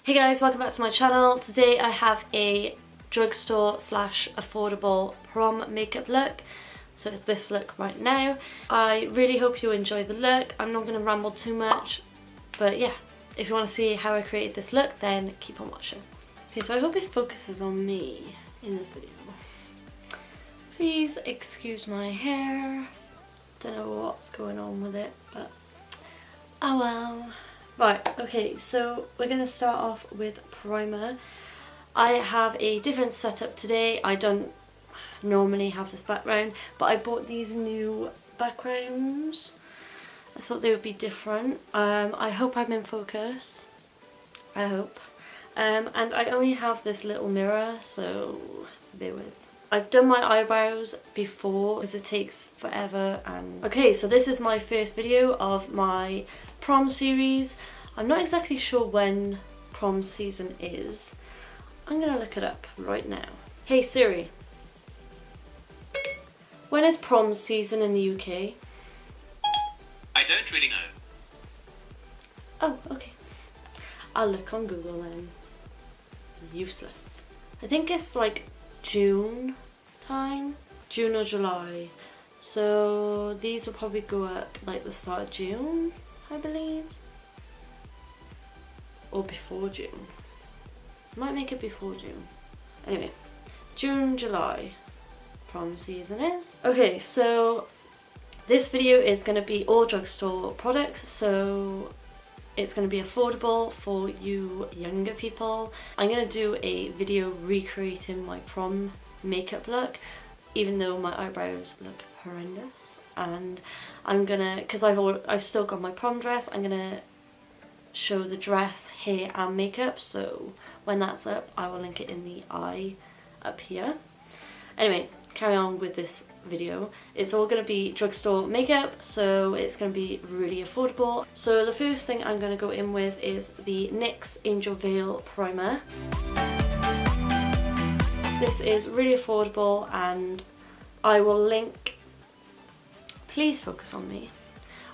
Hey guys, welcome back to my channel. Today I have a drugstore slash affordable prom makeup look. So it's this look right now. I really hope you enjoy the look. I'm not going to ramble too much, but yeah, if you want to see how I created this look, then keep on watching. Okay, so I hope it focuses on me in this video. Please excuse my hair. Don't know what's going on with it, but oh well. Right, okay, so we're going to start off with primer. I have a different setup today. I don't normally have this background, but I bought these new backgrounds. I thought they would be different. I hope I'm in focus. I hope. And I only have this little mirror, so bear with. I've done my eyebrows before because it takes forever. And okay, so this is my first video of my prom series. I'm not exactly sure when prom season is. I'm gonna look it up right now. Hey Siri, when is prom season in the UK? I don't really know. Oh, okay. I'll look on Google then. Useless. I think it's like June time, June or July. So these will probably go up like the start of June, I believe. Or before June. Might make it before June. Anyway, June, July, prom season is. Okay, so this video is going to be all drugstore products, so it's going to be affordable for you younger people. I'm going to do a video recreating my prom makeup look, even though my eyebrows look horrendous. And I'm gonna, because I've still got my prom dress, I'm gonna show the dress, hair and makeup, so when that's up I will link it in the eye up here. Anyway, carry on with this video. It's all going to be drugstore makeup, so it's going to be really affordable. So the first thing I'm going to go in with is the NYX Angel Veil Primer. This is really affordable and I will link, please focus on me.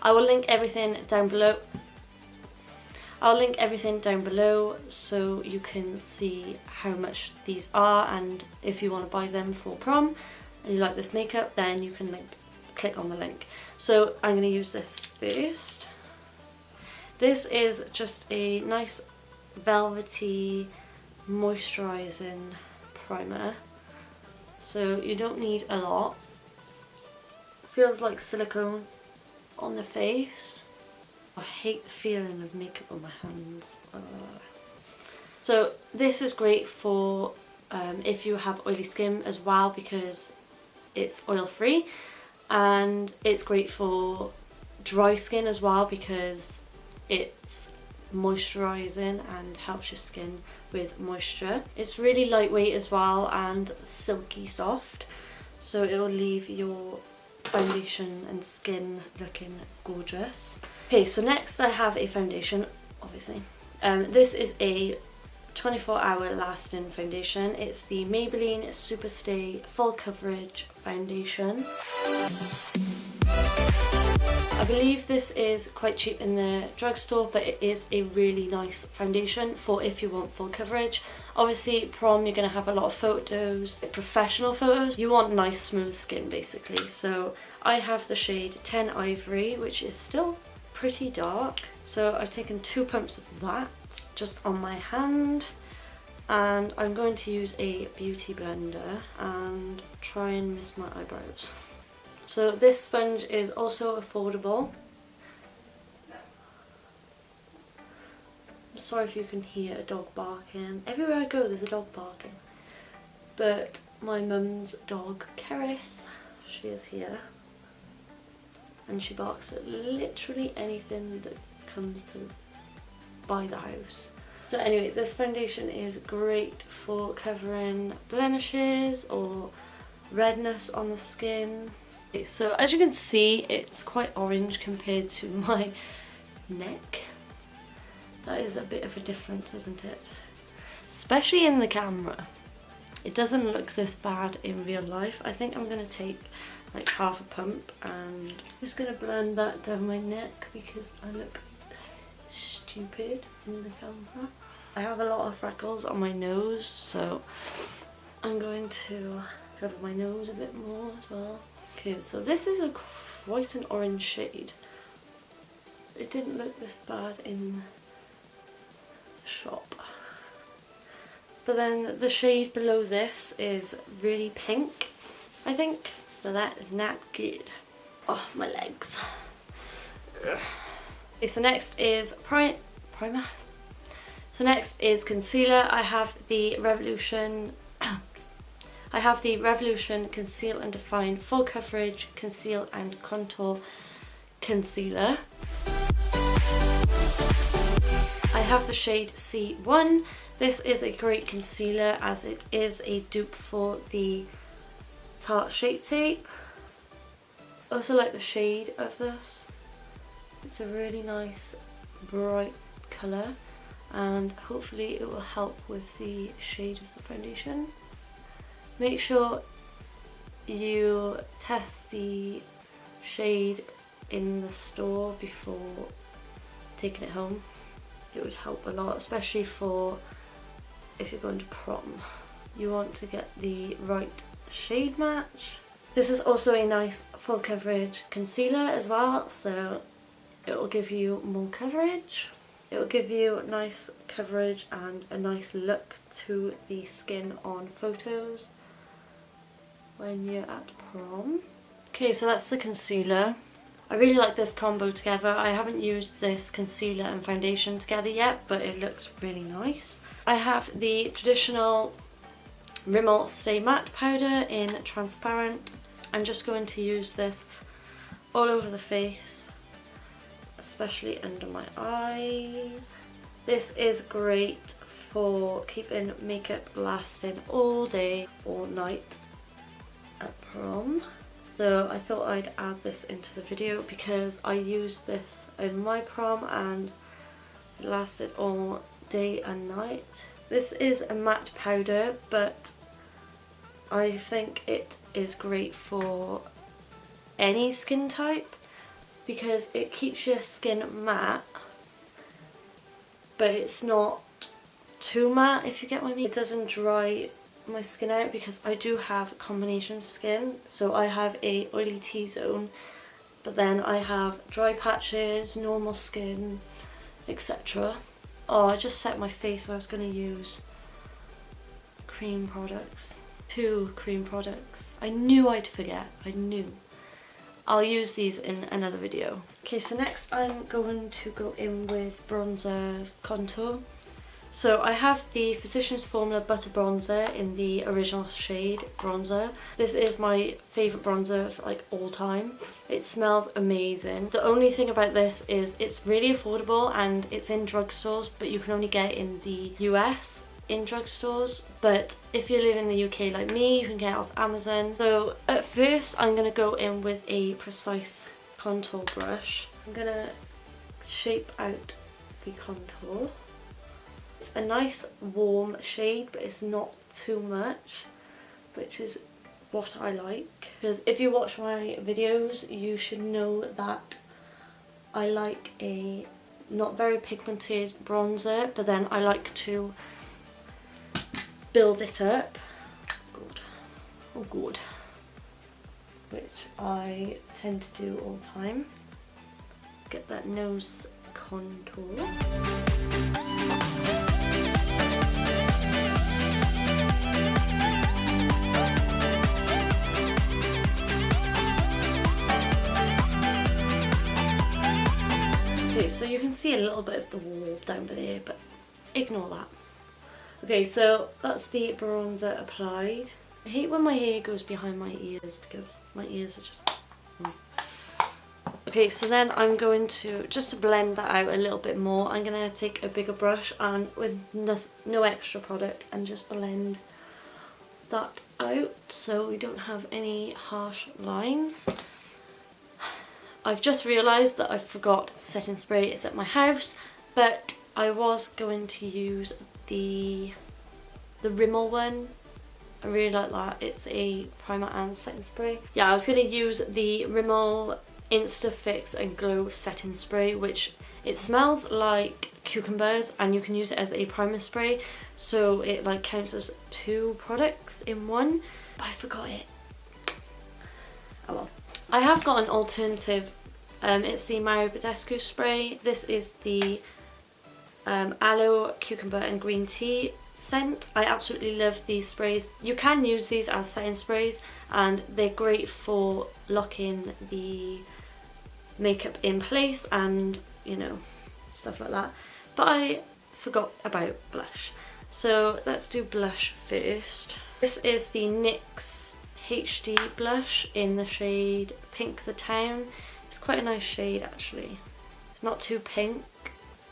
I will link everything down below. I'll link everything down below so you can see how much these are, and if you want to buy them for prom and you like this makeup, then you can click on the link. So I'm going to use this first. This is just a nice velvety moisturising primer, so you don't need a lot. Feels like silicone on the face. I hate the feeling of makeup on my hands. So this is great for if you have oily skin as well, because it's oil free, and it's great for dry skin as well because it's moisturising and helps your skin with moisture. It's really lightweight as well and silky soft, so it will leave your foundation and skin looking gorgeous. Okay, so next I have a foundation, obviously. This is a 24-hour lasting foundation. It's the Maybelline Superstay Full Coverage Foundation. I believe this is quite cheap in the drugstore, but it is a really nice foundation for if you want full coverage. Obviously prom, you're going to have a lot of photos, professional photos. You want nice smooth skin basically. So I have the shade 10 Ivory, which is still pretty dark. So I've taken 2 pumps of that just on my hand, and I'm going to use a beauty blender and try and mist my eyebrows. So this sponge is also affordable. I'm sorry if you can hear a dog barking. Everywhere I go there's a dog barking. But my mum's dog, Keris, she is here. And she barks at literally anything that comes to by the house. So anyway, this foundation is great for covering blemishes or redness on the skin. Okay, so as you can see, it's quite orange compared to my neck. That is a bit of a difference, isn't it? Especially in the camera. It doesn't look this bad in real life. I think I'm going to take like half a pump and I'm just going to blend that down my neck because I look stupid in the camera. I have a lot of freckles on my nose, so I'm going to cover my nose a bit more as well. Okay, so this is quite an orange shade. It didn't look this bad in the shop. But then the shade below this is really pink, I think. So that is not good. Oh, my legs. Ugh. Okay, so next is primer. So next is concealer. I have the Revolution Conceal and Define Full Coverage Conceal and Contour Concealer. I have the shade C1. This is a great concealer as it is a dupe for the Tarte Shape Tape. I also like the shade of this. It's a really nice bright colour and hopefully it will help with the shade of the foundation. Make sure you test the shade in the store before taking it home. It would help a lot, especially for if you're going to prom. You want to get the right shade match. This is also a nice full coverage concealer as well, so it will give you more coverage. It will give you nice coverage and a nice look to the skin on photos when you're at prom. Okay, so that's the concealer. I really like this combo together. I haven't used this concealer and foundation together yet, but it looks really nice. I have the traditional Rimmel Stay Matte powder in transparent. I'm just going to use this all over the face, especially under my eyes. This is great for keeping makeup lasting all day, all night at prom. So I thought I'd add this into the video because I used this in my prom and it lasted all day and night. This is a matte powder, but I think it is great for any skin type because it keeps your skin matte, but it's not too matte, if you get what I mean. It doesn't dry my skin out because I do have combination skin. So I have a oily T-zone, but then I have dry patches, normal skin, etc. Oh, I just set my face, so I was going to use cream products. 2 cream products. I knew I'd forget, I knew. I'll use these in another video. Okay, so next I'm going to go in with bronzer contour. So I have the Physicians Formula Butter Bronzer in the original shade bronzer. This is my favourite bronzer for like all time. It smells amazing. The only thing about this is it's really affordable and it's in drugstores, but you can only get it in the US in drugstores. But if you live in the UK like me, you can get it off Amazon. So at first I'm going to go in with a precise contour brush. I'm going to shape out the contour. It's a nice warm shade, but it's not too much, which is what I like. Because if you watch my videos, you should know that I like a not very pigmented bronzer, but then I like to build it up. Good. Oh good. Which I tend to do all the time. Get that nose contour. Okay, so you can see a little bit of the wall down there, but ignore that. Okay, so that's the bronzer applied. I hate when my hair goes behind my ears because my ears are just... Okay, so then I'm going to, just to blend that out a little bit more, I'm going to take a bigger brush and with no extra product and just blend that out so we don't have any harsh lines. I've just realised that I forgot setting spray is at my house, but I was going to use the Rimmel one. I really like that. It's a primer and setting spray. Yeah, I was going to use the Rimmel Insta Fix and Glow setting spray, which It smells like cucumbers and you can use it as a primer spray, so it like counts as 2 products in one, but I forgot it. Oh well. I have got an alternative. It's the Mario Badescu spray. This is the aloe, cucumber and green tea scent. I absolutely love these sprays. You can use these as setting sprays and they're great for locking the makeup in place and, you know, stuff like that. But I forgot about blush, so let's do blush first. This is the NYX HD blush in the shade Pink the Town. It's quite a nice shade actually. It's not too pink,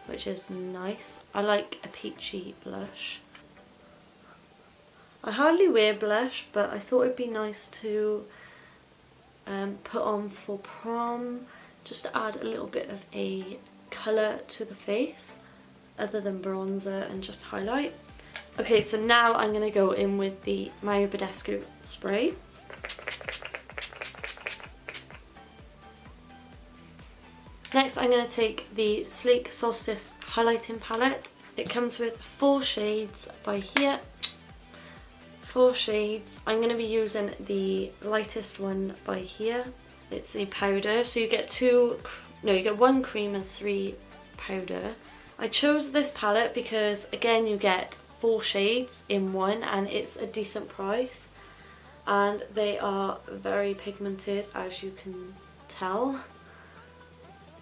which is nice. I like a peachy blush. I hardly wear blush, but I thought it'd be nice to put on for prom, just to add a little bit of a colour to the face other than bronzer and just highlight. Okay, so now I'm going to go in with the Mario Badescu spray. Next I'm going to take the Sleek Solstice highlighting palette. It comes with 4 shades by here. 4 shades. I'm going to be using the lightest one by here. It's a powder, so you get 1 cream and 3 powder. I chose this palette because again you get 4 shades in one and it's a decent price, and they are very pigmented, as you can tell.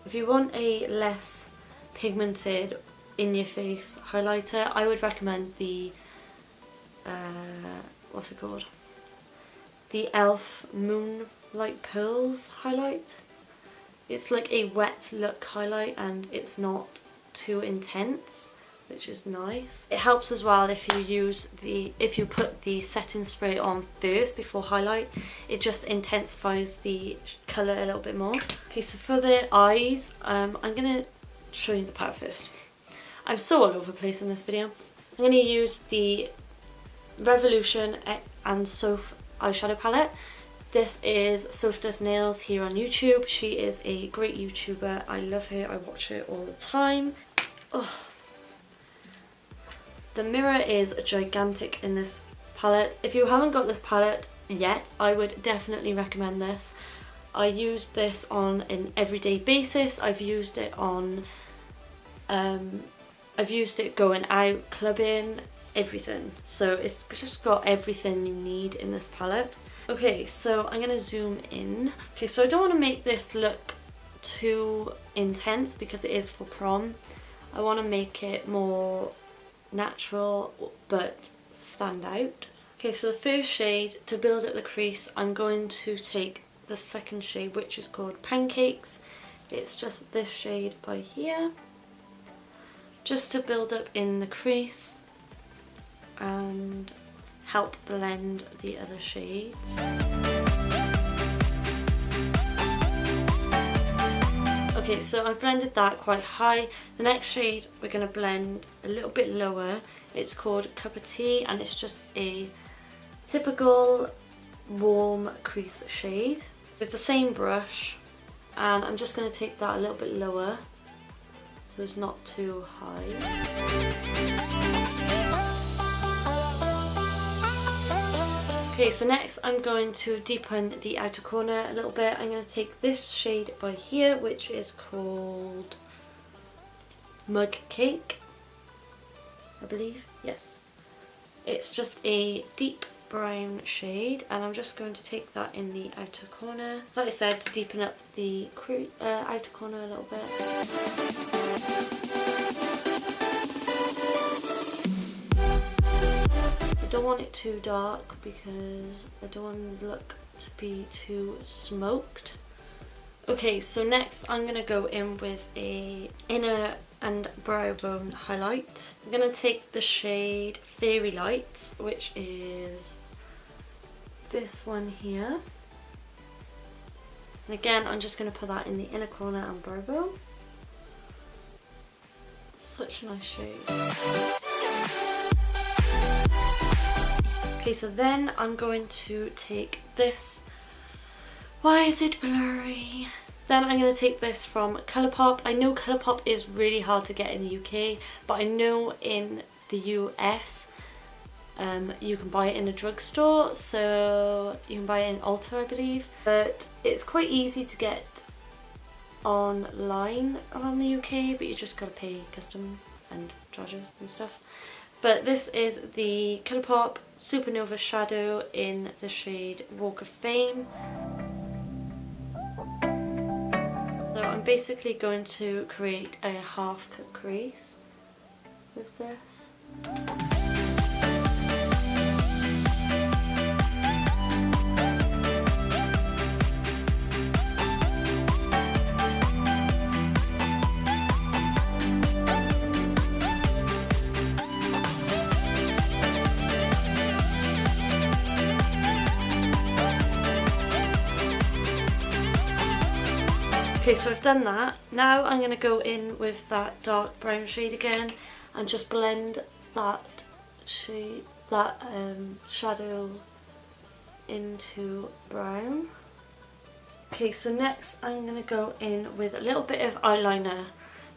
If you want a less pigmented in your face highlighter, I would recommend the what's it called? The e.l.f. Moonlight Pearls highlight. It's like a wet look highlight and it's not too intense, which is nice. It helps as well if you put the setting spray on first before highlight. It just intensifies the colour a little bit more. Okay, so for the eyes, I'm gonna show you the palette first. I'm so all over the place in this video. I'm gonna use the Revolution and Soph eyeshadow palette. This is Soph Does Nails here on YouTube. She is a great YouTuber. I love her. I watch her all the time. Oh. The mirror is gigantic in this palette. If you haven't got this palette yet, I would definitely recommend this. I use this on an everyday basis. I've used it going out, clubbing, everything. So it's just got everything you need in this palette. Okay, so I'm gonna zoom in. Okay, so I don't want to make this look too intense because it is for prom. I want to make it more natural but stand out. Okay, so the first shade, to build up the crease, I'm going to take the second shade, which is called Pancakes. It's just this shade by here, just to build up in the crease and help blend the other shades. Okay, so I've blended that quite high. The next shade we're going to blend a little bit lower. It's called Cup of Tea and it's just a typical warm crease shade with the same brush, and I'm just going to take that a little bit lower so it's not too high. Okay, so next I'm going to deepen the outer corner a little bit. I'm going to take this shade by here, which is called Mug Cake, I believe. Yes. It's just a deep brown shade and I'm just going to take that in the outer corner. Like I said, to deepen up the outer corner a little bit. I don't want it too dark because I don't want the look to be too smoked. Okay, so next I'm going to go in with a inner and brow bone highlight. I'm going to take the shade Fairy Lights, which is this one here. And again, I'm just going to put that in the inner corner and brow bone. Such a nice shade. Okay, so then I'm going to take this, why is it blurry? Then I'm going to take this from Colourpop. I know Colourpop is really hard to get in the UK, but I know in the US you can buy it in a drugstore, so you can buy it in Ulta, I believe. But it's quite easy to get online around the UK, but you just gotta pay custom and charges and stuff. But this is the Colourpop Supernova Shadow in the shade Walk of Fame. So I'm basically going to create a half cut crease with this. Okay, so I've done that. Now I'm going to go in with that dark brown shade again and just blend that shade, shadow into brown. Okay, so next I'm going to go in with a little bit of eyeliner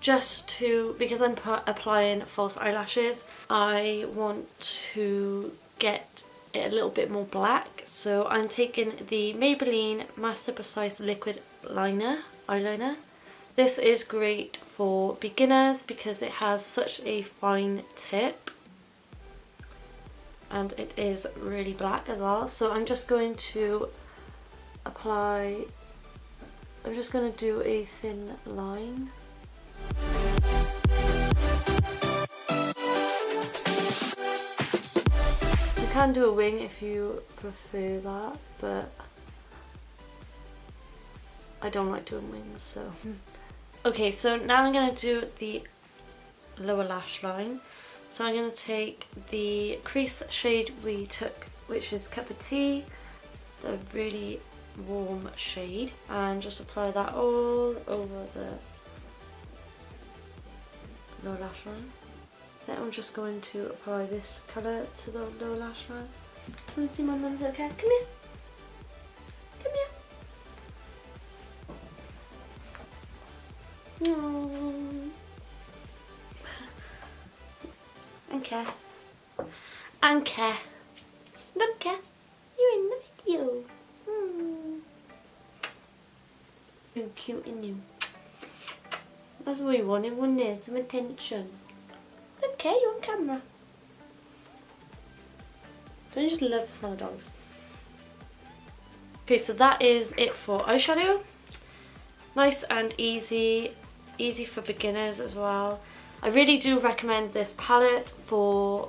just to, because I'm applying false eyelashes, I want to get it a little bit more black. So I'm taking the Maybelline Master Precise Liquid eyeliner. This is great for beginners because it has such a fine tip and it is really black as well. So I'm just going to apply, I'm just going to do a thin line. You can do a wing if you prefer that, but I don't like doing wings, so. Okay, so now I'm going to do the lower lash line. So I'm going to take the crease shade we took, which is Cup of Tea, the really warm shade, and just apply that all over the lower lash line. Then I'm just going to apply this colour to the lower lash line. Want to see my mum's okay? Come here. Come here. Aww. Okay. Okay. Look at you're in the video. You're cute, and you. That's what you wanted, wasn't it? Some attention. Okay, you're on camera. Don't you just love the smell of dogs? Okay, so that is it for eyeshadow. Nice and easy for beginners as well. I really do recommend this palette for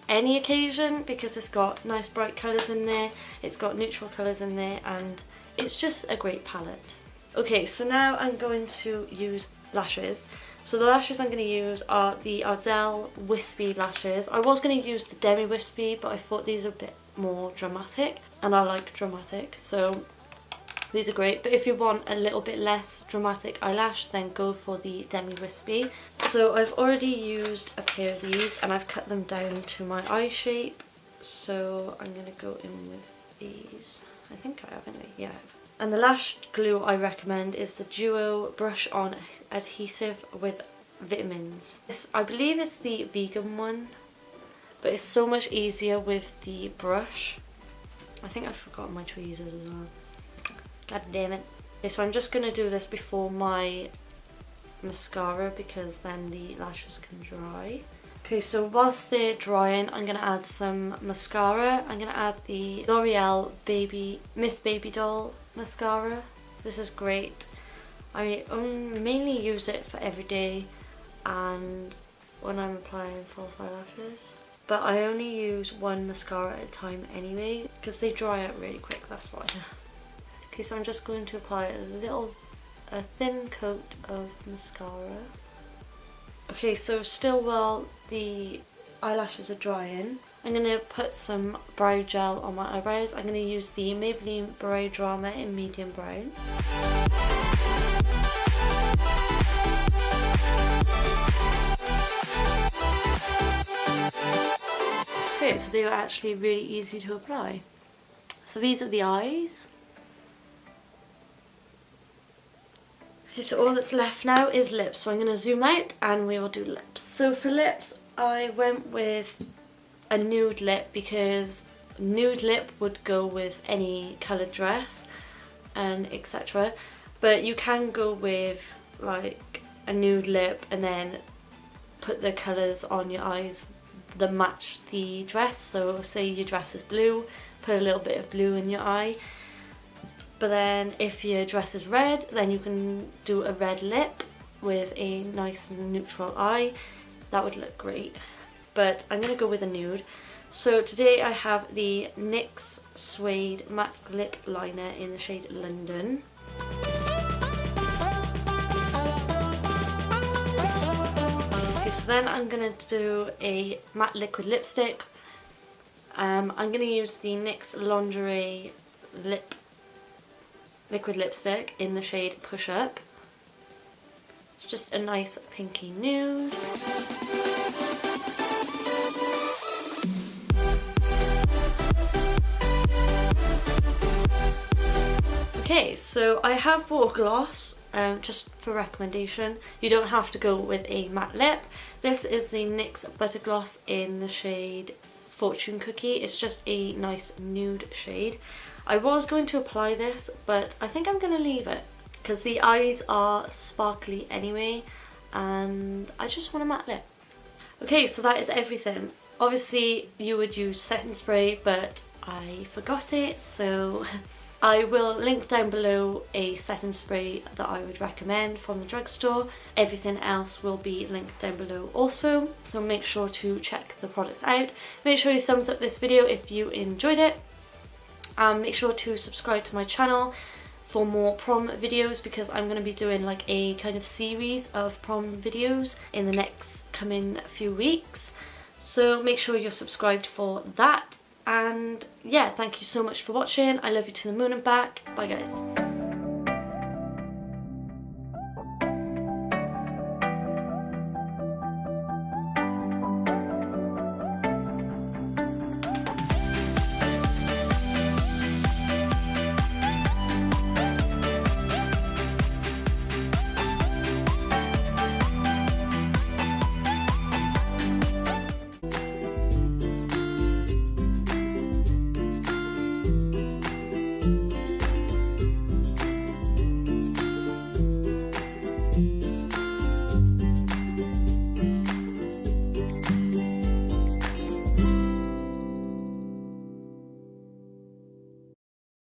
any occasion because it's got nice bright colours in there, it's got neutral colours in there, and it's just a great palette. Okay, so now I'm going to use lashes. So the lashes I'm going to use are the Ardell Wispy lashes. I was going to use the Demi Wispy, but I thought these are a bit more dramatic, and I like dramatic, so these are great. But if you want a little bit less dramatic eyelash, then go for the Demi Wispy. So I've already used a pair of these and I've cut them down to my eye shape. So I'm going to go in with these. I think I have anyway, yeah I have. And the lash glue I recommend is the Duo Brush On Adhesive with Vitamins. This, I believe it's the vegan one, but it's so much easier with the brush. I think I've forgotten my tweezers as well. God damn it. Okay, so I'm just going to do this before my mascara because then the lashes can dry. Okay, so whilst they're drying, I'm going to add some mascara. I'm going to add the L'Oreal Miss Baby Doll mascara. This is great. I mainly use it for everyday and when I'm applying false eyelashes. But I only use one mascara at a time anyway because they dry out really quick, that's why. Okay, so I'm just going to apply a thin coat of mascara. Okay, so still while the eyelashes are drying, I'm going to put some brow gel on my eyebrows. I'm going to use the Maybelline Brow Drama in medium brown. Okay, so they are actually really easy to apply. So these are the eyes. Okay, so all that's left now is lips. So I'm going to zoom out and we will do lips. So for lips, I went with a nude lip because nude lip would go with any coloured dress and etc. But you can go with like a nude lip and then put the colours on your eyes that match the dress. So say your dress is blue, put a little bit of blue in your eye. But then if your dress is red, then you can do a red lip with a nice neutral eye. That would look great. But I'm going to go with a nude. So today I have the NYX Suede Matte Lip Liner in the shade London. Okay, so then I'm going to do a matte liquid lipstick. I'm going to use the NYX Lingerie liquid lipstick in the shade Push Up. It's just a nice pinky nude. Okay, so I have bought a gloss just for recommendation. You don't have to go with a matte lip. This is the NYX Butter Gloss in the shade Fortune Cookie. It's just a nice nude shade. I was going to apply this, but I think I'm going to leave it because the eyes are sparkly anyway and I just want a matte lip. Okay, so that is everything. Obviously you would use setting spray, but I forgot it, so I will link down below a setting spray that I would recommend from the drugstore. Everything else will be linked down below also, so make sure to check the products out. Make sure you thumbs up this video if you enjoyed it. Make sure to subscribe to my channel for more prom videos because I'm going to be doing like a kind of series of prom videos in the next coming few weeks. So make sure you're subscribed for that. And yeah, thank you so much for watching. I love you to the moon and back. Bye guys.